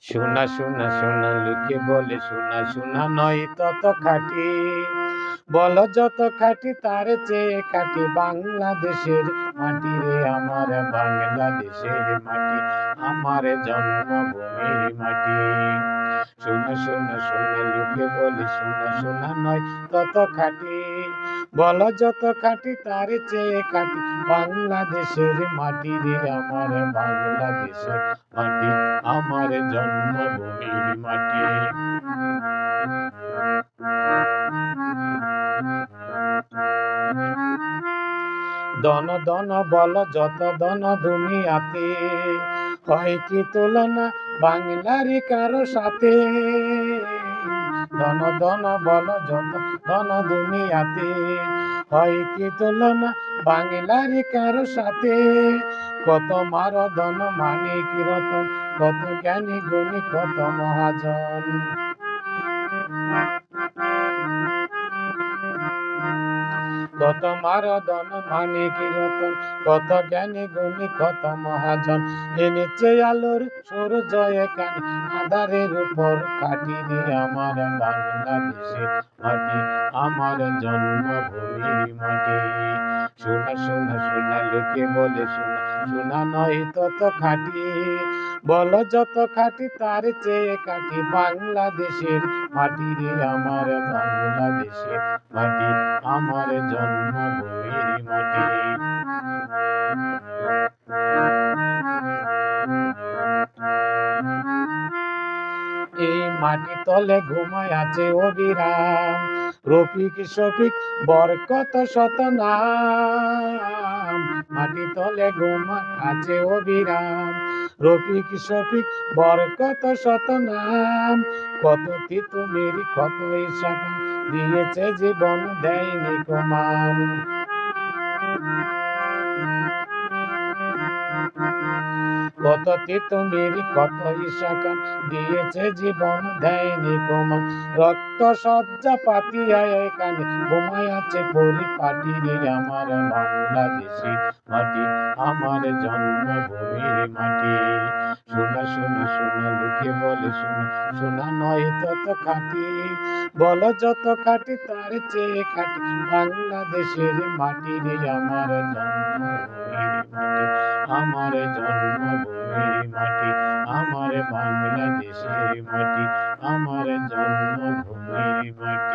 সোনা সোনা সোনা লোকে বলে সোনা সোনা নয় তত খাঁটি, বলো যত খাঁটি তার চেয়ে খাঁটি বাংলাদেশের মাটি রে আমার বাংলাদেশের মাটি, আমার জন্মভূমির মাটি। সোনা সোনা সোনা লোকে বলে সোনা সোনা নয় তত খাঁটি, বলো যত খাঁটি তার চেয়ে খাঁটি বাংলাদেশের মাটি রে আমার বাংলাদেশের মাটি, আমার জন্মভূমির মাটি। দন দন বল যত দন দুনিয়াতে, হয় কি তুলনা বাংলার কারো সাথে। দন দন বল যত দন দুনিয়াতে, হয় কি তুলনা বাংলার কারো সাথে। কত মার ধন মানিক রতন, কত জ্ঞানী গুণী কত মহাজন। কত মারদন মানিক রতন, কত জ্ঞানী গুণী কত মহাজন। এনেছে আলোর সূর্য এখানে আঁধারের উপর কাটি রে আমার বাংলাদেশের মাটি, আমার জন্মভূমির মাটি। সোনা সোনা সোনা লোকে বলে সোনা সোনা নয় তত খাঁটি, বলো যত খাঁটি তার চেয়ে খাঁটি বাংলাদেশের মাটি রে আমার বাংলাদেশের মাটি, আমার জন্মভূমির মাটি। এই মাটি তলে ঘুমায় আছে অবিরাম, রফিক শফিক বরকত শত নাম। মাটি তলে ঘুমায় আছে অবিরাম, রফিক শফিক বরকত শত নাম। কত তিতুমির কত ঈশাখান, দিয়েছে জীবন দেয়নি কমান। কত তিতুমির কত ঈশাখান, দিয়েছে জীবন দেয়নি কমান। রক্ত সজ্জা পাতিয়া এখানে ঘুমায় আছে পরিপাটি রে আমার বাংলাদেশের মাটি, আমার জন্মভূমির মাটি। সোনা সোনা সোনা লোকে বলে সোনা সোনা নয় তত খাঁটি, বলো যত খাঁটি তার চেয়ে খাঁটি বাংলাদেশের মাটি রে আমার জন্মভূমির মাটি, আমার জন্মভূমির মাটি, আমার বাংলাদেশের মাটি, আমার জন্মভূমির মাটি।